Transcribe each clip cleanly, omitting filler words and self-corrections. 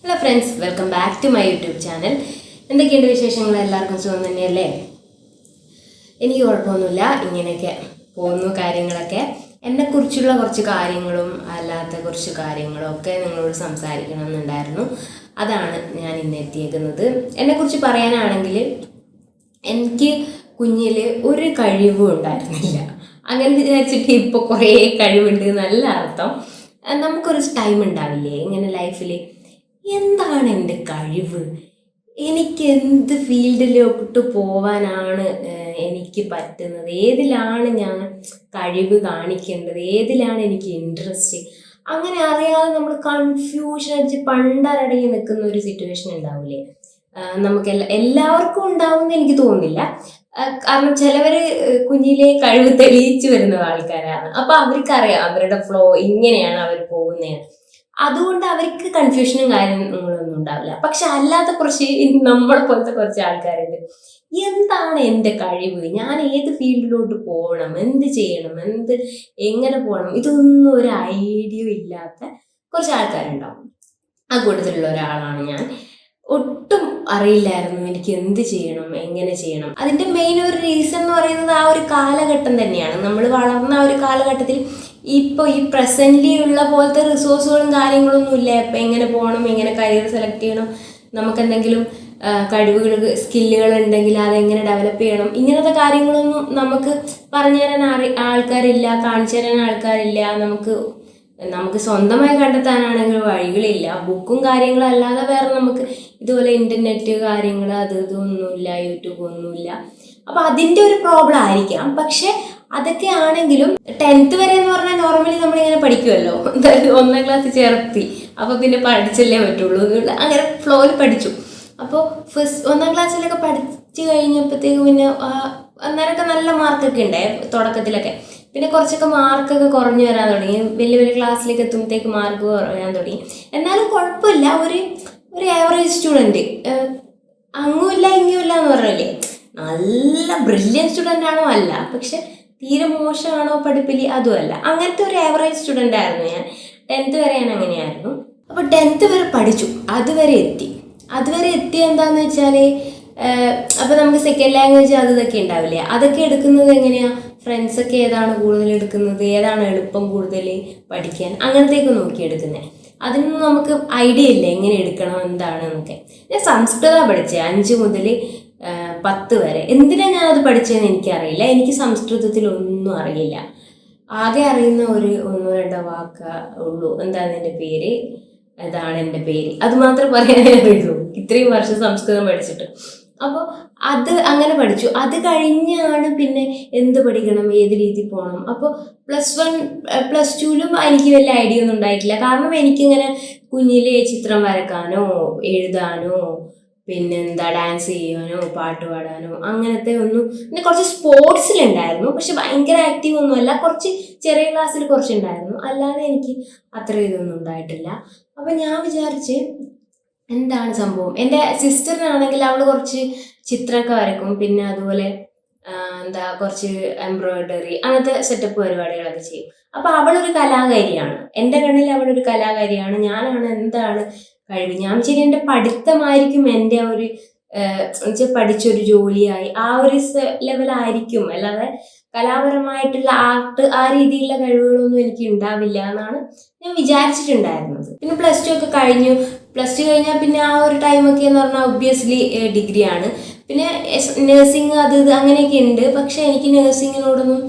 Hello friends, welcome back to my YouTube channel. എന്തൊക്കെയുണ്ട് വിശേഷങ്ങൾ? എല്ലാവർക്കും സുഖം തന്നെയല്ലേ? എനിക്ക് കുഴപ്പമൊന്നുമില്ല, ഇങ്ങനെയൊക്കെ പോകുന്നു കാര്യങ്ങളൊക്കെ. എന്നെക്കുറിച്ചുള്ള കുറച്ച് കാര്യങ്ങളും അല്ലാത്ത കുറച്ച് കാര്യങ്ങളും ഒക്കെ നിങ്ങളോട് സംസാരിക്കണം എന്നുണ്ടായിരുന്നു. അതാണ് ഞാൻ ഇന്ന് എത്തിയേക്കുന്നത്. എന്നെക്കുറിച്ച് പറയാനാണെങ്കിൽ എനിക്ക് കുഞ്ഞിൽ ഒരു കഴിവും ഉണ്ടായിരുന്നില്ല. അങ്ങനെ വിചാരിച്ചിട്ട് ഇപ്പോൾ കുറേ കഴിവുണ്ട് നല്ല അർത്ഥം. നമുക്കൊരു ടൈം ഉണ്ടാവില്ലേ ഇങ്ങനെ ലൈഫിൽ, എന്താണ് എൻ്റെ കഴിവ്, എനിക്ക് എന്ത് ഫീൽഡിലോട്ട് പോവാനാണ് എനിക്ക് പറ്റുന്നത്, ഏതിലാണ് ഞാൻ കഴിവ് കാണിക്കേണ്ടത്, ഏതിലാണ് എനിക്ക് ഇൻട്രസ്റ്റ്, അങ്ങനെ അറിയാതെ നമ്മൾ കൺഫ്യൂഷൻ അടിച്ച് പണ്ടരടങ്ങി നിൽക്കുന്ന ഒരു സിറ്റുവേഷൻ ഉണ്ടാവില്ലേ? നമുക്ക് എല്ലാവർക്കും ഉണ്ടാവുമെന്ന് എനിക്ക് തോന്നുന്നില്ല. കാരണം ചിലവര് കുഞ്ഞിലെ കഴിവ് തെളിയിച്ചു വരുന്ന ആൾക്കാരാണ്. അപ്പൊ അവർക്കറിയാം അവരുടെ ഫ്ലോ ഇങ്ങനെയാണ് അവർ പോകുന്നത്. അതുകൊണ്ട് അവർക്ക് കൺഫ്യൂഷനും കാര്യങ്ങളൊന്നും ഉണ്ടാവില്ല. പക്ഷെ അല്ലാത്ത കുറച്ച് നമ്മളെ പോലത്തെ കുറച്ച് ആൾക്കാരുണ്ട്. എന്താണ് എൻ്റെ കഴിവ്, ഞാൻ ഏത് ഫീൽഡിലോട്ട് പോകണം, എന്ത് ചെയ്യണം, എങ്ങനെ പോകണം, ഇതൊന്നും ഒരു ഐഡിയ ഇല്ലാത്ത കുറച്ച് ആൾക്കാരുണ്ടാവും. ആ കൂട്ടത്തിലുള്ള ഒരാളാണ് ഞാൻ. ഒട്ടും അറിയില്ലായിരുന്നു എനിക്ക് എന്ത് ചെയ്യണം, എങ്ങനെ ചെയ്യണം. അതിന്റെ മെയിൻ ഒരു റീസൺ എന്ന് പറയുന്നത് ആ ഒരു കാലഘട്ടം തന്നെയാണ്. നമ്മൾ വളർന്ന ആ ഒരു കാലഘട്ടത്തിൽ ഇപ്പോൾ ഈ പ്രസന്റ്ലി ഉള്ള പോലത്തെ റിസോഴ്സുകളും കാര്യങ്ങളൊന്നും ഇല്ല. ഇപ്പം എങ്ങനെ പോകണം, എങ്ങനെ കരിയർ സെലക്ട് ചെയ്യണം, നമുക്ക് എന്തെങ്കിലും കഴിവുകൾ സ്കില്ലുകൾ ഉണ്ടെങ്കിൽ അതെങ്ങനെ ഡെവലപ്പ് ചെയ്യണം, ഇങ്ങനത്തെ കാര്യങ്ങളൊന്നും നമുക്ക് പറഞ്ഞു തരാൻ ആൾക്കാരില്ല, കാണിച്ചു തരാൻ ആൾക്കാരില്ല. നമുക്ക് സ്വന്തമായി കണ്ടെത്താനാണെങ്കിൽ വഴികളില്ല. ബുക്കും കാര്യങ്ങളും അല്ലാതെ വേറെ നമുക്ക് ഇതുപോലെ ഇന്റർനെറ്റ് കാര്യങ്ങൾ ഇതൊന്നുമില്ല, യൂട്യൂബ് ഒന്നുമില്ല. അപ്പൊ അതിന്റെ ഒരു പ്രോബ്ലം ആയിരിക്കാം. പക്ഷെ അതൊക്കെ ആണെങ്കിലും 10th വരെ എന്ന് പറഞ്ഞാൽ നോർമലി നമ്മളിങ്ങനെ പഠിക്കുമല്ലോ. എന്തായാലും 1ാം ക്ലാസ്സിൽ ചേർത്തി, അപ്പൊ പിന്നെ പഠിച്ചല്ലേ പറ്റുള്ളൂ. അങ്ങനെ ഫ്ലോയിൽ പഠിച്ചു. അപ്പോൾ 1ാം ക്ലാസ്സിലൊക്കെ പഠിച്ചു കഴിഞ്ഞപ്പോഴത്തേക്ക് പിന്നെ അന്നേരമൊക്കെ നല്ല മാർക്കൊക്കെ ഉണ്ടായി തുടക്കത്തിലൊക്കെ. പിന്നെ കുറച്ചൊക്കെ മാർക്കൊക്കെ കുറഞ്ഞു വരാൻ തുടങ്ങി. വലിയ വലിയ ക്ലാസ്സിലേക്ക് എത്തുമ്പോഴത്തേക്ക് മാർക്ക് കുറയാൻ തുടങ്ങി. എന്നാലും കുഴപ്പമില്ല, ഒരു ആവറേജ് സ്റ്റുഡൻറ്റ്. അങ്ങുമില്ല ഇങ്ങുമില്ല എന്ന് പറഞ്ഞല്ലേ, നല്ല ബ്രില്യൻ സ്റ്റുഡൻ്റ് ആണോ അല്ല, പക്ഷെ തീരെ മോശമാണോ പഠിപ്പിൽ അതുമല്ല, അങ്ങനത്തെ ഒരു ആവറേജ് സ്റ്റുഡൻ്റ് ആയിരുന്നു ഞാൻ. 10th വരെ ഞാൻ അങ്ങനെയായിരുന്നു. അപ്പോൾ 10th വരെ പഠിച്ചു, അതുവരെ എത്തി എന്താന്ന് വെച്ചാൽ അപ്പോൾ നമുക്ക് സെക്കൻഡ് ലാംഗ്വേജ് ഇതൊക്കെ ഉണ്ടാവില്ലേ, അതൊക്കെ എടുക്കുന്നത് എങ്ങനെയാ, ഫ്രണ്ട്സൊക്കെ ഏതാണ് കൂടുതൽ എടുക്കുന്നത്, ഏതാണ് എളുപ്പം കൂടുതൽ പഠിക്കാൻ, അങ്ങനത്തേക്ക് നോക്കി എടുക്കുന്നത്. അതിനൊന്നും നമുക്ക് ഐഡിയ ഇല്ല എങ്ങനെ എടുക്കണം എന്താണെന്നൊക്കെ. ഞാൻ സംസ്കൃതമാണ് പഠിച്ചത് 5 മുതൽ 10 വരെ. എന്തിനാണ് ഞാനത് പഠിച്ചതെന്ന് എനിക്കറിയില്ല. എനിക്ക് സംസ്കൃതത്തിൽ ഒന്നും അറിയില്ല. ആകെ അറിയുന്ന ഒരു 1-2 വാക്ക് ഉള്ളൂ. എന്താണ് എൻ്റെ പേര്, ഇതാണ് എൻ്റെ പേര്, അത് മാത്രമേ പറയാനേ അറിയുള്ളൂ ഇത്രയും വർഷം സംസ്കൃതം പഠിച്ചിട്ട്. അപ്പോൾ അത് അങ്ങനെ പഠിച്ചു. അത് കഴിഞ്ഞാണ് പിന്നെ എന്ത് പഠിക്കണം, ഏത് രീതിയിൽ പോകണം. അപ്പോൾ +1 +2ലും എനിക്ക് വലിയ ഐഡിയ ഒന്നും ഉണ്ടായിട്ടില്ല. കാരണം എനിക്കിങ്ങനെ കുഞ്ഞിലെ ചിത്രം വരക്കാനോ എഴുതാനോ പിന്നെന്താ ഡാൻസ് ചെയ്യാനോ പാട്ട് പാടാനോ അങ്ങനത്തെ ഒന്നും. പിന്നെ കുറച്ച് സ്പോർട്സിലുണ്ടായിരുന്നു, പക്ഷെ ഭയങ്കര ആക്റ്റീവ് ഒന്നുമല്ല. കുറച്ച് ചെറിയ ക്ലാസ്സിൽ കുറച്ചുണ്ടായിരുന്നു, അല്ലാതെ എനിക്ക് അത്ര ഇതൊന്നും ഉണ്ടായിട്ടില്ല. അപ്പം ഞാൻ വിചാരിച്ച് എന്താണ് സംഭവം. എൻ്റെ സിസ്റ്ററിനാണെങ്കിൽ അവൾ കുറച്ച് ചിത്രമൊക്കെ വരക്കും, പിന്നെ അതുപോലെ കുറച്ച് എംബ്രോയിഡറി അങ്ങനത്തെ സെറ്റപ്പ് പരിപാടികളൊക്കെ ചെയ്യും. അപ്പോൾ അവളൊരു കലാകാരിയാണ്. എൻ്റെ കണ്ണിൽ അവളൊരു കലാകാരിയാണ്. ഞാനാണ് എന്താണ് കഴിവ്. ഞാൻ ശരി എൻ്റെ പഠിത്തമായിരിക്കും എൻ്റെ ആ ഒരു പഠിച്ചൊരു ജോലിയായി ആ ഒരു ലെവലായിരിക്കും, അല്ലാതെ കലാപരമായിട്ടുള്ള ആർട്ട് ആ രീതിയിലുള്ള കഴിവുകളൊന്നും എനിക്ക് ഉണ്ടാവില്ല എന്നാണ് ഞാൻ വിചാരിച്ചിട്ടുണ്ടായിരുന്നത്. പിന്നെ +2 ഒക്കെ കഴിഞ്ഞു. +2 കഴിഞ്ഞാൽ പിന്നെ ആ ഒരു ടൈമൊക്കെ എന്ന് പറഞ്ഞാൽ ഒബ്വിയസ്ലി ഡിഗ്രിയാണ്. പിന്നെ നഴ്സിംഗ് ഇത് അങ്ങനെയൊക്കെ ഉണ്ട്. പക്ഷെ എനിക്ക് നഴ്സിങ്ങിനോടൊന്നും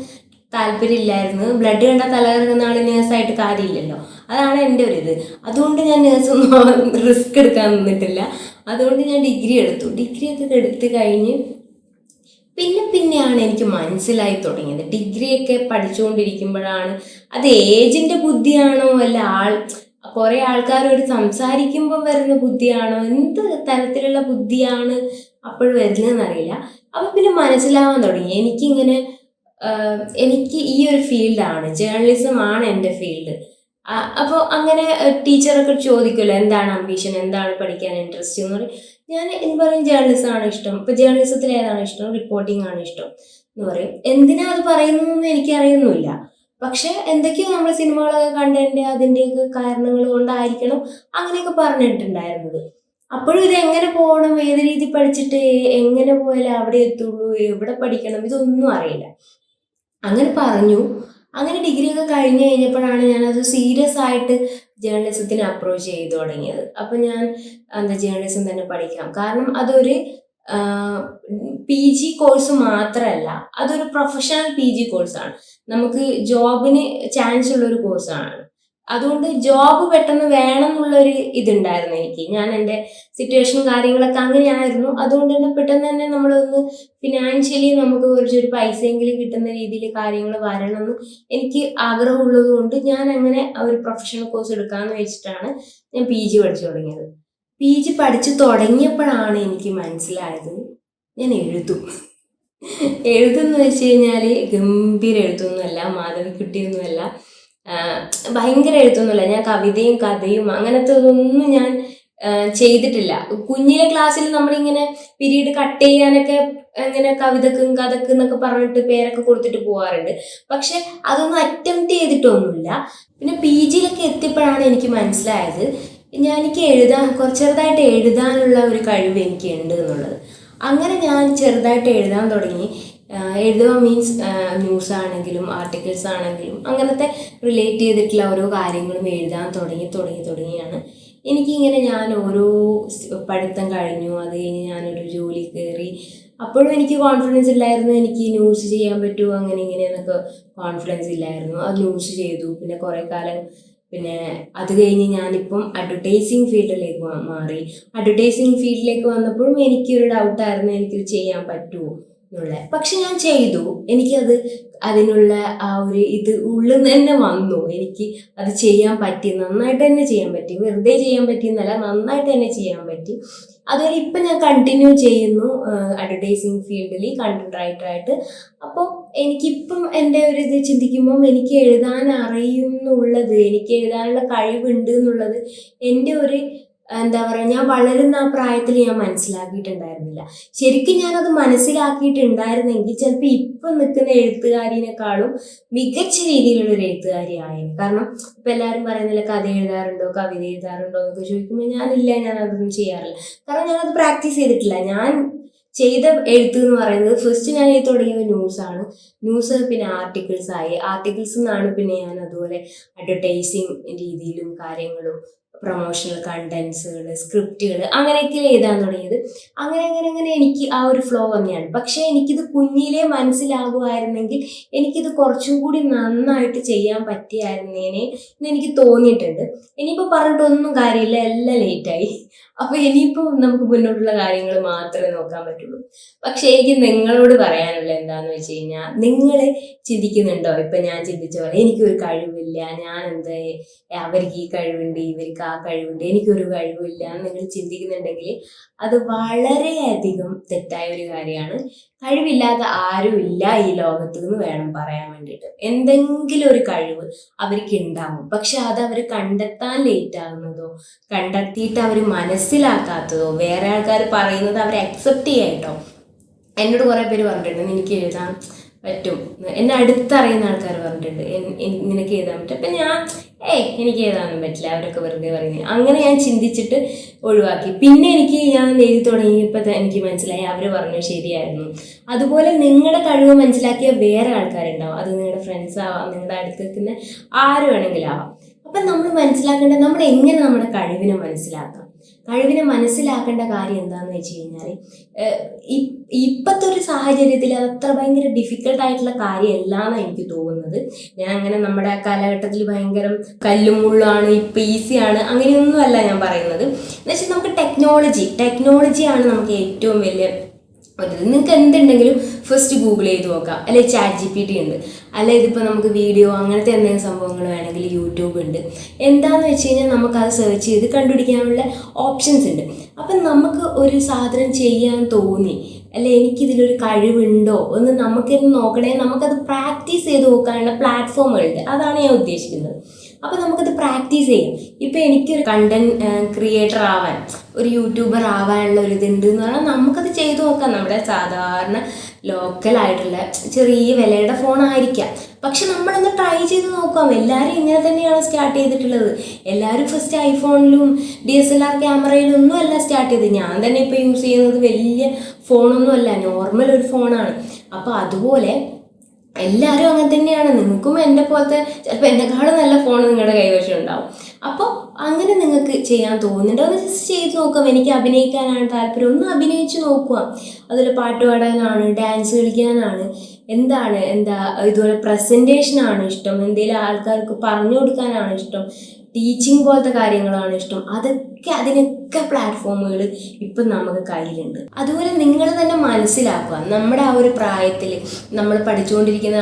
താല്പര്യമില്ലായിരുന്നു. ബ്ലഡ് കണ്ടാൽ തലകറങ്ങുന്ന ആൾ നേഴ്സായിട്ട് കാര്യമില്ലല്ലോ, അതാണ് എൻ്റെ ഒരു ഇത്. അതുകൊണ്ട് ഞാൻ നേഴ്സൊന്നും റിസ്ക് എടുക്കാൻ നിന്നിട്ടില്ല. അതുകൊണ്ട് ഞാൻ ഡിഗ്രി ഒക്കെ എടുത്ത് കഴിഞ്ഞ് പിന്നെയാണ് എനിക്ക് മനസ്സിലായി തുടങ്ങിയത്. ഡിഗ്രിയൊക്കെ പഠിച്ചുകൊണ്ടിരിക്കുമ്പോഴാണ് അത് ഏജിൻ്റെ ബുദ്ധിയാണോ അല്ല കുറേ ആൾക്കാരോട് സംസാരിക്കുമ്പോൾ വരുന്ന ബുദ്ധിയാണോ, എന്ത് തരത്തിലുള്ള ബുദ്ധിയാണ് അപ്പോൾ വരുന്നതെന്ന് അറിയില്ല. അപ്പം പിന്നെ മനസ്സിലാവാൻ തുടങ്ങി എനിക്ക് ഈ ഒരു ഫീൽഡാണ്, ജേർണലിസം ആണ് എൻ്റെ ഫീൽഡ്. അപ്പോൾ അങ്ങനെ ടീച്ചറൊക്കെ ചോദിക്കുമല്ലോ എന്താണ് അംബീഷൻ, എന്താണ് പഠിക്കാൻ ഇൻട്രസ്റ്റ് എന്ന് പറയും. ഞാൻ പറയും ജേർണലിസം ആണ് ഇഷ്ടം. ഇപ്പോൾ ജേർണലിസത്തിൽ ഏതാണ് ഇഷ്ടം, റിപ്പോർട്ടിംഗ് ആണ് ഇഷ്ടം എന്ന് പറയും. എന്തിനാ അത് പറയുന്നതെന്ന് എനിക്കറിയുന്നില്ല. പക്ഷെ എന്തൊക്കെയോ നമ്മൾ സിനിമകളൊക്കെ കണ്ടതിൻ്റെ അതിൻ്റെയൊക്കെ കാരണങ്ങൾ കൊണ്ടായിരിക്കണം അങ്ങനെയൊക്കെ പറഞ്ഞിട്ടുണ്ടായിരുന്നത്. അപ്പോഴും ഇത് എങ്ങനെ പോകണം, ഏത് രീതി പഠിച്ചിട്ട് എങ്ങനെ പോയാലേ അവിടെ എത്തുള്ളൂ, എവിടെ പഠിക്കണം, ഇതൊന്നും അറിയില്ല. അങ്ങനെ പറഞ്ഞു. അങ്ങനെ ഡിഗ്രി ഒക്കെ കഴിഞ്ഞ് കഴിഞ്ഞപ്പോഴാണ് ഞാനത് സീരിയസ് ആയിട്ട് ജേർണലിസത്തിന് അപ്രോച്ച് ചെയ്തു തുടങ്ങിയത്. അപ്പം ഞാൻ ജേർണലിസം തന്നെ പഠിക്കാം, കാരണം അതൊരു PG കോഴ്സ് മാത്രമല്ല, അതൊരു പ്രൊഫഷണൽ PG കോഴ്സാണ്. നമുക്ക് ജോബിന് ചാൻസ് ഉള്ളൊരു കോഴ്സാണ്. അതുകൊണ്ട് ജോബ് പെട്ടെന്ന് വേണം എന്നുള്ളൊരു ഇതുണ്ടായിരുന്നു എനിക്ക്. ഞാൻ എൻ്റെ സിറ്റുവേഷനും കാര്യങ്ങളൊക്കെ അങ്ങനെയായിരുന്നു. അതുകൊണ്ട് തന്നെ പെട്ടെന്ന് തന്നെ നമ്മളൊന്ന് ഫിനാൻഷ്യലി നമുക്ക് കുറച്ചൊരു പൈസയെങ്കിലും കിട്ടുന്ന രീതിയിൽ കാര്യങ്ങൾ വരണമെന്ന് എനിക്ക് ആഗ്രഹമുള്ളത് കൊണ്ട് ഞാൻ അങ്ങനെ ഒരു പ്രൊഫഷണൽ കോഴ്സ് എടുക്കാമെന്ന് വെച്ചിട്ടാണ് ഞാൻ PG പഠിച്ചു തുടങ്ങിയത്. PG പഠിച്ചു തുടങ്ങിയപ്പോഴാണ് എനിക്ക് മനസ്സിലായത് ഞാൻ എഴുതെന്ന് വെച്ച് കഴിഞ്ഞാൽ ഗംഭീര എഴുത്തൊന്നുമല്ല, മാധവിക്കുട്ടിയൊന്നുമല്ല, ഭയങ്കര എഴുത്തൊന്നുമല്ല. ഞാൻ കവിതയും കഥയും അങ്ങനത്തെ ഒന്നും ഞാൻ ചെയ്തിട്ടില്ല. കുഞ്ഞിലെ ക്ലാസ്സിൽ നമ്മളിങ്ങനെ പീരീഡ് കട്ട് ചെയ്യാനൊക്കെ ഇങ്ങനെ കവിതക്കും കഥക്കും എന്നൊക്കെ പറഞ്ഞിട്ട് പേരൊക്കെ കൊടുത്തിട്ട് പോകാറുണ്ട്. പക്ഷെ അതൊന്നും അറ്റംപ്റ്റ് ചെയ്തിട്ടൊന്നുമില്ല. പിന്നെ PGയിലൊക്കെ എത്തിയപ്പോഴാണ് എനിക്ക് മനസ്സിലായത് എനിക്ക് ചെറുതായിട്ട് എഴുതാനുള്ള ഒരു കഴിവ് എനിക്ക് ഉണ്ട് എന്നുള്ളത്. അങ്ങനെ ഞാൻ ചെറുതായിട്ട് എഴുതാൻ തുടങ്ങി. എഴുതുക മീൻസ് ന്യൂസ് ആണെങ്കിലും ആർട്ടിക്കിൾസ് ആണെങ്കിലും അങ്ങനത്തെ റിലേറ്റ് ചെയ്തിട്ടുള്ള ഓരോ കാര്യങ്ങളും എഴുതാൻ തുടങ്ങിയാണ് എനിക്കിങ്ങനെ. ഞാൻ ഓരോ പഠിത്തം കഴിഞ്ഞു, അത് കഴിഞ്ഞ് ഞാനൊരു ജോലി കയറി. അപ്പോഴും എനിക്ക് കോൺഫിഡൻസ് ഇല്ലായിരുന്നു, എനിക്ക് ന്യൂസ് ചെയ്യാൻ പറ്റുമോ അങ്ങനെ ഇങ്ങനെയെന്നൊക്കെ കോൺഫിഡൻസ് ഇല്ലായിരുന്നു. അത് ന്യൂസ് ചെയ്തു. പിന്നെ കുറേ കാലം പിന്നെ അത് കഴിഞ്ഞ് ഞാനിപ്പം അഡ്വർടൈസിങ് ഫീൽഡിലേക്ക് മാറി. അഡ്വർടൈസിങ് ഫീൽഡിലേക്ക് വന്നപ്പോഴും എനിക്കൊരു ഡൗട്ടായിരുന്നു, എനിക്കിത് ചെയ്യാൻ പറ്റുമോ എന്നുള്ളത്. പക്ഷെ ഞാൻ ചെയ്തു. എനിക്കത് അതിനുള്ള ആ ഒരു ഇത് ഉള്ളിൽ നിന്ന് തന്നെ വന്നു. എനിക്ക് അത് ചെയ്യാൻ പറ്റി, നന്നായിട്ട് തന്നെ ചെയ്യാൻ പറ്റി. വെറുതെ ചെയ്യാൻ പറ്റിയെന്നല്ല, നന്നായിട്ട് തന്നെ ചെയ്യാൻ പറ്റി. അതുപോലെ ഇപ്പം ഞാൻ കണ്ടിന്യൂ ചെയ്യുന്നു അഡ്വർടൈസിങ് ഫീൽഡിൽ കണ്ടന്റ് റൈറ്ററായിട്ട്. അപ്പോൾ എനിക്കിപ്പം എൻ്റെ ഒരു ഇത് ചിന്തിക്കുമ്പം എനിക്ക് എഴുതാൻ അറിയും എന്നുള്ളത്, എനിക്ക് എഴുതാനുള്ള കഴിവുണ്ട് എന്നുള്ളത് എൻ്റെ ഒരു എന്താ പറയുക, ഞാൻ വളരുന്ന ആ പ്രായത്തിൽ ഞാൻ മനസ്സിലാക്കിയിട്ടുണ്ടായിരുന്നില്ല. ശരിക്കും ഞാനത് മനസ്സിലാക്കിയിട്ടുണ്ടായിരുന്നെങ്കിൽ ചിലപ്പോൾ ഇപ്പം നിൽക്കുന്ന എഴുത്തുകാരിനേക്കാളും മികച്ച രീതിയിലുള്ളൊരു എഴുത്തുകാരിയായിരുന്നു. കാരണം ഇപ്പം എല്ലാവരും പറയുന്നില്ല കഥ എഴുതാറുണ്ടോ, കവിത എഴുതാറുണ്ടോ എന്നൊക്കെ ചോദിക്കുമ്പോൾ ഞാനില്ല, ഞാനതൊന്നും ചെയ്യാറില്ല. കാരണം ഞാനത് പ്രാക്ടീസ് ചെയ്തിട്ടില്ല. ഞാൻ ചെയ്ത എഴുത്ത് എന്ന് പറയുന്നത് ഫസ്റ്റ് ഞാൻ എഴുതി തുടങ്ങിയത് ന്യൂസാണ്. ന്യൂസ് പിന്നെ ആർട്ടിക്കിൾസ് നിന്നാണ് പിന്നെ ഞാൻ അതുപോലെ അഡ്വർടൈസിങ് രീതിയിലും കാര്യങ്ങളും പ്രൊമോഷണൽ കണ്ടന്റ്സുകൾ, സ്ക്രിപ്റ്റുകൾ അങ്ങനെയൊക്കെ എഴുതാൻ തുടങ്ങിയത്. അങ്ങനെ എനിക്ക് ആ ഒരു ഫ്ലോ തന്നെയാണ്. പക്ഷേ എനിക്കിത് കുഞ്ഞിലേ മനസ്സിലാകുമായിരുന്നെങ്കിൽ എനിക്കിത് കുറച്ചും കൂടി നന്നായിട്ട് ചെയ്യാൻ പറ്റിയായിരുന്നേനെ എന്ന് എനിക്ക് തോന്നിയിട്ടുണ്ട്. ഇനിയിപ്പോൾ പറഞ്ഞിട്ടൊന്നും കാര്യമില്ല, എല്ലാം ലേറ്റായി. അപ്പോൾ ഇനിയിപ്പോൾ നമുക്ക് മുന്നോട്ടുള്ള കാര്യങ്ങൾ മാത്രമേ നോക്കാൻ പറ്റുള്ളൂ. പക്ഷേ എനിക്ക് നിങ്ങളോട് പറയാനുള്ള എന്താണെന്ന് വെച്ച് കഴിഞ്ഞാൽ, നിങ്ങൾ ചിന്തിക്കുന്നുണ്ടോ ഇപ്പം ഞാൻ ചിന്തിച്ച പോലെ എനിക്കൊരു കഴിവില്ല, ഞാൻ അവർക്ക് ഈ കഴിവുണ്ട്, ഇവർക്ക് ആ കഴിവുണ്ട്, എനിക്കൊരു കഴിവില്ല എന്ന് നിങ്ങൾ ചിന്തിക്കുന്നുണ്ടെങ്കിൽ അത് വളരെയധികം തെറ്റായ ഒരു കാര്യമാണ്. കഴിവില്ലാത്ത ആരും ഇല്ല ഈ ലോകത്ത് എന്ന് വേണം പറയാൻ വേണ്ടിയിട്ട്. എന്തെങ്കിലും ഒരു കഴിവ് അവർക്ക് ഉണ്ടാവും. പക്ഷെ അത് അവർ കണ്ടെത്താൻ ലേറ്റ് ആകുന്നതോ കണ്ടെത്തിയിട്ട് അവർ മനസ്സിലാക്കാത്തതോ വേറെ ആൾക്കാർ പറയുന്നത് അവർ അക്സെപ്റ്റ് ചെയ്യാട്ടോ. എന്നോട് കുറേ പേര് പറഞ്ഞിട്ടുണ്ട് എനിക്ക് എഴുതാൻ പറ്റും, എന്നെ അടുത്തറിയുന്ന ആൾക്കാർ പറഞ്ഞിട്ടുണ്ട് നിനക്ക് എഴുതാൻ പറ്റും. അപ്പം ഞാൻ എനിക്ക് എഴുതാനൊന്നും പറ്റില്ല, അവരൊക്കെ വെറുതെ പറയുന്നത്. അങ്ങനെ ഞാൻ ചിന്തിച്ചിട്ട് ഒഴിവാക്കി. പിന്നെ ഞാൻ എഴുതി തുടങ്ങിയപ്പോൾ എനിക്ക് മനസ്സിലായി അവർ പറഞ്ഞു ശരിയായിരുന്നു. അതുപോലെ നിങ്ങളുടെ കഴിവ് മനസ്സിലാക്കിയ വേറെ ആൾക്കാരുണ്ടാവും. അത് നിങ്ങളുടെ ഫ്രണ്ട്സ് ആവാം, നിങ്ങളുടെ അടുത്ത് നിൽക്കുന്ന ആര് വേണമെങ്കിലും ആവാം. അപ്പം നമ്മൾ മനസ്സിലാക്കേണ്ടത് നമ്മൾ എങ്ങനെ നമ്മുടെ കഴിവിനെ മനസ്സിലാക്കേണ്ട കാര്യം എന്താണെന്ന് വെച്ച് കഴിഞ്ഞാൽ, ഇപ്പോഴത്തെ ഒരു സാഹചര്യത്തിൽ അത്ര ഭയങ്കര ഡിഫിക്കൽട്ടായിട്ടുള്ള കാര്യമല്ല എന്നാണ് എനിക്ക് തോന്നുന്നത്. ഞാൻ അങ്ങനെ നമ്മുടെ കാലഘട്ടത്തിൽ ഭയങ്കര കല്ലും മുള്ളാണ്, ഇപ്പം ഈസിയാണ് അങ്ങനെയൊന്നും അല്ല ഞാൻ പറയുന്നത്. എന്നുവെച്ചാൽ നമുക്ക് ടെക്നോളജിയാണ് നമുക്ക് ഏറ്റവും വലിയ നിങ്ങൾക്ക് എന്തുണ്ടെങ്കിലും ഫസ്റ്റ് ഗൂഗിൾ ചെയ്ത് നോക്കാം, അല്ലെങ്കിൽ ChatGPT ഉണ്ട്, അല്ല ഇതിപ്പോൾ നമുക്ക് വീഡിയോ അങ്ങനത്തെ എന്തെങ്കിലും സംഭവങ്ങൾ വേണമെങ്കിൽ യൂട്യൂബ് ഉണ്ട്. എന്താണെന്ന് വെച്ച് കഴിഞ്ഞാൽ നമുക്കത് സെർച്ച് ചെയ്ത് കണ്ടുപിടിക്കാനുള്ള ഓപ്ഷൻസ് ഉണ്ട്. അപ്പം നമുക്ക് ഒരു സാധനം ചെയ്യാൻ തോന്നി, അല്ലെ എനിക്കിതിലൊരു കഴിവുണ്ടോ എന്ന് നമുക്കിന്ന് നോക്കണേ, നമുക്കത് പ്രാക്ടീസ് ചെയ്ത് നോക്കാനുള്ള പ്ലാറ്റ്ഫോമുകളുണ്ട്. അതാണ് ഞാൻ ഉദ്ദേശിക്കുന്നത്. അപ്പോൾ നമുക്കത് പ്രാക്ടീസ് ചെയ്യും. ഇപ്പോൾ എനിക്കൊരു കണ്ടന്റ് ക്രിയേറ്റർ ആവാൻ, ഒരു യൂട്യൂബർ ആവാനുള്ള ഒരു ഇതുണ്ട് എന്ന് പറഞ്ഞാൽ നമുക്കത് ചെയ്തു നോക്കാം. നമ്മുടെ സാധാരണ ലോക്കലായിട്ടുള്ള ചെറിയ വിലയുടെ ഫോണായിരിക്കാം, പക്ഷെ നമ്മളൊന്ന് ട്രൈ ചെയ്ത് നോക്കാം. എല്ലാവരും ഇങ്ങനെ തന്നെയാണ് സ്റ്റാർട്ട് ചെയ്തിട്ടുള്ളത്. എല്ലാവരും ഫസ്റ്റ് ഐഫോണിലും DSLR ക്യാമറയിലും ഒന്നും അല്ല സ്റ്റാർട്ട് ചെയ്തത്. ഞാൻ തന്നെ ഇപ്പോൾ യൂസ് ചെയ്യുന്നത് വലിയ ഫോണൊന്നും അല്ല, നോർമൽ ഒരു ഫോണാണ്. അപ്പോൾ അതുപോലെ എല്ലാവരും അങ്ങനെ തന്നെയാണ്. നിങ്ങൾക്കും എൻ്റെ പോലത്തെ ചിലപ്പോൾ എന്നെക്കാളും നല്ല ഫോൺ നിങ്ങളുടെ കൈവശം ഉണ്ടാവും. അപ്പോൾ അങ്ങനെ നിങ്ങൾക്ക് ചെയ്യാൻ തോന്നുന്നുണ്ടോ ഒന്ന് ജസ്റ്റ് ചെയ്ത് നോക്കാം. എനിക്ക് അഭിനയിക്കാനാണ് താല്പര്യം, ഒന്ന് അഭിനയിച്ച് നോക്കുക. അതിൽ പാട്ട് പാടാനാണ്, ഡാൻസ് കളിക്കാനാണ്, ഇതുപോലെ പ്രസൻറ്റേഷനാണ് ഇഷ്ടം, എന്തെങ്കിലും ആൾക്കാർക്ക് പറഞ്ഞു കൊടുക്കാനാണ് ഇഷ്ടം, ടീച്ചിങ് പോലത്തെ കാര്യങ്ങളാണ് ഇഷ്ടം, അതിനൊക്കെ പ്ലാറ്റ്ഫോമുകൾ ഇപ്പം നമുക്ക് കയ്യിലുണ്ട്. അതുപോലെ നിങ്ങൾ തന്നെ മനസ്സിലാക്കുക, നമ്മുടെ ആ ഒരു പ്രായത്തിൽ നമ്മൾ പഠിച്ചുകൊണ്ടിരിക്കുന്ന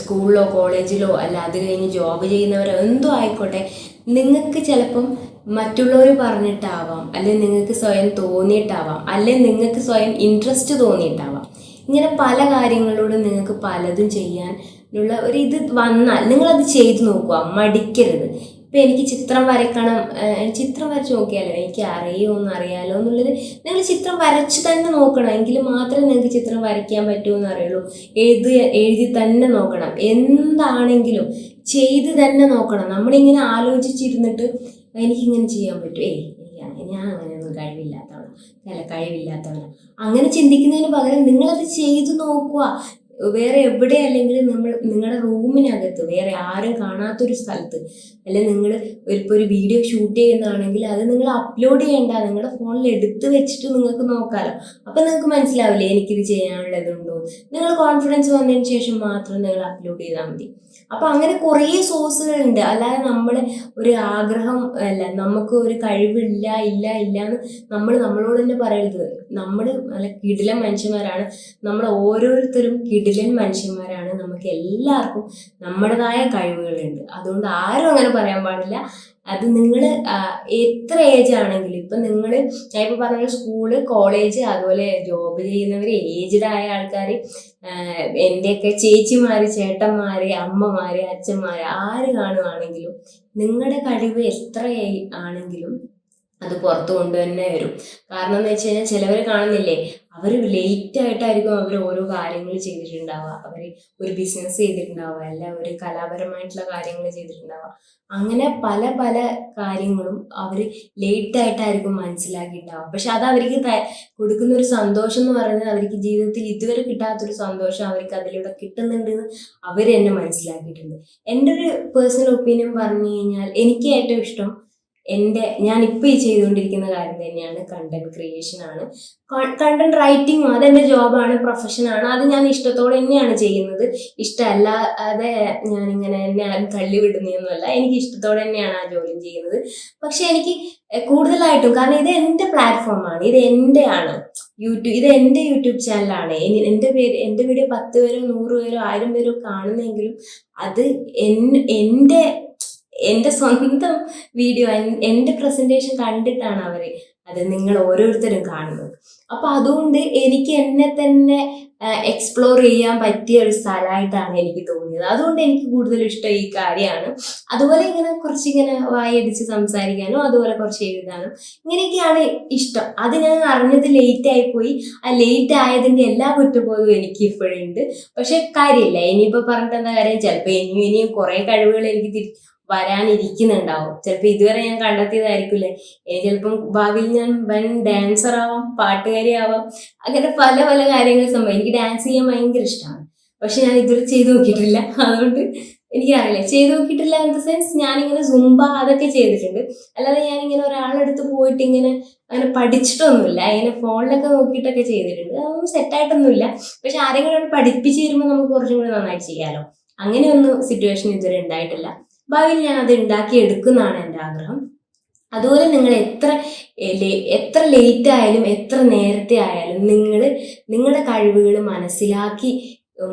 സ്കൂളിലോ കോളേജിലോ അല്ല അത് കഴിഞ്ഞ് ജോബ് ചെയ്യുന്നവരോ എന്തോ ആയിക്കോട്ടെ, നിങ്ങൾക്ക് ചിലപ്പം മറ്റുള്ളവർ പറഞ്ഞിട്ടാവാം, അല്ലെങ്കിൽ നിങ്ങൾക്ക് സ്വയം തോന്നിയിട്ടാവാം, അല്ലെങ്കിൽ നിങ്ങൾക്ക് സ്വയം ഇൻട്രസ്റ്റ് തോന്നിയിട്ടാവാം. ഇങ്ങനെ പല കാര്യങ്ങളോടും നിങ്ങൾക്ക് പലതും ചെയ്യാനുള്ള ഒരു ഇത് വന്നാൽ നിങ്ങളത് ചെയ്ത് നോക്കുക, മടിക്കരുത്. ഇപ്പം എനിക്ക് ചിത്രം വരയ്ക്കണം, ചിത്രം വരച്ച് നോക്കിയാലോ എനിക്ക് അറിയാലോ എന്നുള്ളത് നിങ്ങൾ ചിത്രം വരച്ച് തന്നെ നോക്കണം. എങ്കിൽ മാത്രമേ നിങ്ങൾക്ക് ചിത്രം വരയ്ക്കാൻ പറ്റുമെന്ന് അറിയുള്ളൂ. എഴുതി തന്നെ നോക്കണം. എന്താണെങ്കിലും ചെയ്ത് തന്നെ നോക്കണം. നമ്മളിങ്ങനെ ആലോചിച്ചിരുന്നിട്ട് എനിക്കിങ്ങനെ ചെയ്യാൻ പറ്റും, ഞാൻ അങ്ങനെയൊന്നും കഴിവില്ലാത്തവനാണ് അങ്ങനെ ചിന്തിക്കുന്നതിന് പകരം നിങ്ങളത് ചെയ്ത് നോക്കുക. വേറെ എവിടെ അല്ലെങ്കിൽ നിങ്ങളുടെ റൂമിനകത്ത് വേറെ ആരും കാണാത്തൊരു സ്ഥലത്ത്, അല്ലെങ്കിൽ നിങ്ങൾ ഇപ്പോൾ ഒരു വീഡിയോ ഷൂട്ട് ചെയ്യുന്നതാണെങ്കിൽ അത് നിങ്ങൾ അപ്ലോഡ് ചെയ്യേണ്ട, നിങ്ങളുടെ ഫോണിൽ എടുത്ത് വെച്ചിട്ട് നിങ്ങൾക്ക് നോക്കാമല്ലോ. അപ്പം നിങ്ങൾക്ക് മനസ്സിലാവില്ലേ എനിക്കിത് ചെയ്യാനുള്ളതുണ്ടോ. നിങ്ങൾ കോൺഫിഡൻസ് വന്നതിന് ശേഷം മാത്രം നിങ്ങൾ അപ്ലോഡ് ചെയ്താൽ മതി. അപ്പം അങ്ങനെ കുറേ സോഴ്സുകളുണ്ട്. അല്ലാതെ നമ്മൾ ഒരു ആഗ്രഹം അല്ല, നമുക്ക് ഒരു കഴിവില്ല എന്ന് നമ്മളോട് തന്നെ പറയരുത്. നമ്മൾ നല്ല കിടിലൻ മനുഷ്യന്മാരാണ്, നമ്മൾ ഓരോരുത്തരും കിടിലൻ മനുഷ്യന്മാരാണ്. നമുക്ക് എല്ലാവർക്കും നമ്മുടേതായ കഴിവുകളുണ്ട്. അതുകൊണ്ട് ആരും അങ്ങനെ പറയാൻ പാടില്ല. അത് നിങ്ങൾ എത്ര ഏജ് ആണെങ്കിലും, ഇപ്പം ഞാൻ ഇപ്പോൾ പറഞ്ഞ സ്കൂള് കോളേജ് അതുപോലെ ജോബ് ചെയ്യുന്നവർ, ഏജ്ഡ് ആയ ആൾക്കാർ, എൻ്റെയൊക്കെ ചേച്ചിമാർ, ചേട്ടന്മാർ, അമ്മമാർ, അച്ഛന്മാർ, ആര് കാണുവാണെങ്കിലും നിങ്ങളുടെ കഴിവ് എത്ര ആണെങ്കിലും അത് പുറത്തു കൊണ്ട് തന്നെ വരും. കാരണം എന്ന് വെച്ച് കഴിഞ്ഞാൽ ചിലവർ കാണുന്നില്ലേ, അവർ ലേറ്റായിട്ടായിരിക്കും അവർ ഓരോ കാര്യങ്ങൾ ചെയ്തിട്ടുണ്ടാവുക. അവർ ഒരു ബിസിനസ് ചെയ്തിട്ടുണ്ടാവുക, അല്ല ഒരു കലാപരമായിട്ടുള്ള കാര്യങ്ങൾ ചെയ്തിട്ടുണ്ടാവുക. അങ്ങനെ പല പല കാര്യങ്ങളും അവർ ലേറ്റായിട്ടായിരിക്കും മനസ്സിലാക്കിയിട്ടുണ്ടാവുക. പക്ഷെ അത് അവർക്ക് കൊടുക്കുന്ന ഒരു സന്തോഷം എന്ന് പറയുന്നത്, അവർക്ക് ജീവിതത്തിൽ ഇതുവരെ കിട്ടാത്തൊരു സന്തോഷം അവർക്ക് അതിലൂടെ കിട്ടുന്നുണ്ടെന്ന് അവർ എന്നെ മനസ്സിലാക്കിയിട്ടുണ്ട്. എൻ്റെ ഒരു പേഴ്സണൽ ഒപ്പീനിയൻ പറഞ്ഞു കഴിഞ്ഞാൽ എനിക്ക് ഏറ്റവും ഇഷ്ടം ഞാനിപ്പോൾ ഈ ചെയ്തുകൊണ്ടിരിക്കുന്ന കാര്യം തന്നെയാണ്, കണ്ടന്റ് ക്രിയേഷൻ ആണ്. കണ്ടന്റ് റൈറ്റിങ്ങും അതെൻ്റെ ജോബാണ്, പ്രൊഫഷനാണ്. അത് ഞാൻ ഇഷ്ടത്തോടെ തന്നെയാണ് ചെയ്യുന്നത്. ഇഷ്ടമല്ലാതെ ഞാനിങ്ങനെ എന്നെ ആരും തള്ളിവിടുന്നതൊന്നുമല്ല, എനിക്ക് ഇഷ്ടത്തോടെ തന്നെയാണ് ആ ജോലി ചെയ്യുന്നത്. പക്ഷെ എനിക്ക് കൂടുതലായിട്ടും, കാരണം ഇത് എൻ്റെ പ്ലാറ്റ്ഫോമാണ്, ഇത് എൻ്റെ ആണ് ഇത് എൻ്റെ യൂട്യൂബ് ചാനലാണ്. എൻ്റെ വീഡിയോ 10 പേരോ 100 പേരോ 1000 പേരോ കാണുന്നെങ്കിലും അത് എൻ്റെ സ്വന്തം വീഡിയോ, എൻ്റെ പ്രസൻറ്റേഷൻ കണ്ടിട്ടാണ് അത് നിങ്ങൾ ഓരോരുത്തരും കാണുന്നത്. അപ്പോൾ അതുകൊണ്ട് എനിക്ക് എന്നെ തന്നെ എക്സ്പ്ലോർ ചെയ്യാൻ പറ്റിയ ഒരു സ്ഥലമായിട്ടാണ് എനിക്ക് തോന്നിയത്. അതുകൊണ്ട് എനിക്ക് കൂടുതൽ ഇഷ്ടം ഈ കാര്യമാണ്. അതുപോലെ കുറച്ചിങ്ങനെ വായടിച്ച് സംസാരിക്കാനും അതുപോലെ കുറച്ച് എഴുതാനും ഇങ്ങനെയൊക്കെയാണ് ഇഷ്ടം. അത് ഞാൻ അറിഞ്ഞത് ലേറ്റായിപ്പോയി. ആ ലേറ്റ് ആയതിൻ്റെ എല്ലാ കുറ്റബോധവും എനിക്ക് ഇപ്പോഴുണ്ട്. പക്ഷെ കാര്യമില്ല, ഇനിയിപ്പോൾ പറഞ്ഞിട്ട് എന്താ കാര്യം, ചിലപ്പോൾ ഇനിയും കുറേ കഴിവുകൾ എനിക്ക് വരാനിരിക്കുന്നുണ്ടാവും. ചിലപ്പോൾ ഇതുവരെ ഞാൻ കണ്ടെത്തിയതായിരിക്കില്ലേ. ചിലപ്പം ഭാവിയിൽ ഞാൻ ഡാൻസർ ആവാം, പാട്ടുകാരി ആവാം, അങ്ങനെ പല പല കാര്യങ്ങൾ സംഭവം. എനിക്ക് ഡാൻസ് ചെയ്യാൻ ഭയങ്കര ഇഷ്ടമാണ്. പക്ഷെ ഞാൻ ഇതുവരെ ചെയ്ത് നോക്കിയിട്ടില്ല. അതുകൊണ്ട് എനിക്കറിയില്ല, ചെയ്ത് നോക്കിയിട്ടില്ല ഇൻ ദ സെൻസ് ഞാനിങ്ങനെ സുംബ അതൊക്കെ ചെയ്തിട്ടുണ്ട്. അല്ലാതെ ഞാനിങ്ങനെ ഒരാളെടുത്ത് പോയിട്ട് അങ്ങനെ പഠിച്ചിട്ടൊന്നുമില്ല. ഇങ്ങനെ ഫോണിലൊക്കെ നോക്കിയിട്ടൊക്കെ ചെയ്തിട്ടുണ്ട്. അതൊന്നും സെറ്റായിട്ടൊന്നുമില്ല. പക്ഷെ ആരെങ്കിലും പഠിപ്പിച്ച് തരുമ്പോൾ നമുക്ക് കുറച്ചും കൂടി നന്നായിട്ട് ചെയ്യാമല്ലോ. അങ്ങനെയൊന്നും സിറ്റുവേഷൻ ഇതുവരെ ഉണ്ടായിട്ടില്ല. ഭാവിയിൽ ഞാൻ അത് ഉണ്ടാക്കി എടുക്കുന്നതാണ് എൻ്റെ ആഗ്രഹം. അതുപോലെ നിങ്ങൾ എത്ര ലേറ്റ് ആയാലും എത്ര നേരത്തെ ആയാലും നിങ്ങളുടെ കഴിവുകൾ മനസ്സിലാക്കി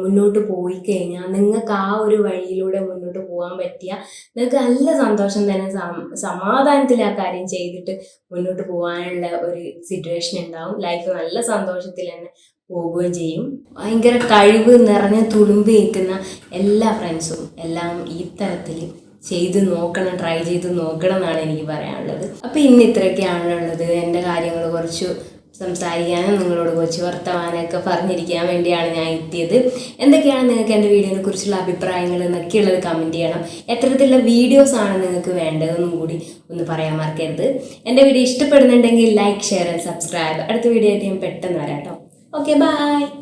മുന്നോട്ട് പോയി കഴിഞ്ഞാൽ നിങ്ങൾക്ക് ആ ഒരു വഴിയിലൂടെ മുന്നോട്ട് പോകാൻ പറ്റിയാൽ നിങ്ങൾക്ക് നല്ല സന്തോഷം തന്നെ, സമാധാനത്തിൽ ആ കാര്യം ചെയ്തിട്ട് മുന്നോട്ട് പോകാനുള്ള ഒരു സിറ്റുവേഷൻ ഉണ്ടാവും. ലൈഫ് നല്ല സന്തോഷത്തിൽ തന്നെ പോവുകയും ചെയ്യും. ഭയങ്കര കഴിവ് നിറഞ്ഞ് തുളുമ്പി നിൽക്കുന്ന എല്ലാ ഫ്രണ്ട്സും എല്ലാം ഈ തരത്തിൽ ചെയ്ത് നോക്കണം, ട്രൈ ചെയ്ത് നോക്കണം എന്നാണ് എനിക്ക് പറയാനുള്ളത്. അപ്പോൾ ഇന്ന് ഇത്രയൊക്കെയാണുള്ളത്. എൻ്റെ കാര്യങ്ങൾ കുറച്ച് സംസാരിക്കാനും നിങ്ങളോട് കുറച്ച് വർത്തമാനമൊക്കെ പറഞ്ഞിരിക്കാൻ വേണ്ടിയാണ് ഞാൻ എത്തിയത്. എന്തൊക്കെയാണ് നിങ്ങൾക്ക് എൻ്റെ വീഡിയോനെ കുറിച്ചുള്ള അഭിപ്രായങ്ങൾ എന്നൊക്കെയുള്ളത് കമൻറ്റ് ചെയ്യണം. എത്തരത്തിലുള്ള വീഡിയോസാണ് നിങ്ങൾക്ക് വേണ്ടതെന്നും കൂടി ഒന്ന് പറയാൻ മറക്കരുത്. എൻ്റെ വീഡിയോ ഇഷ്ടപ്പെടുന്നുണ്ടെങ്കിൽ ലൈക്ക്, ഷെയർ ആൻഡ് സബ്സ്ക്രൈബ്. അടുത്ത വീഡിയോ ആയിട്ട് ഞാൻ പെട്ടെന്ന് വരാം കേട്ടോ. Okay, by.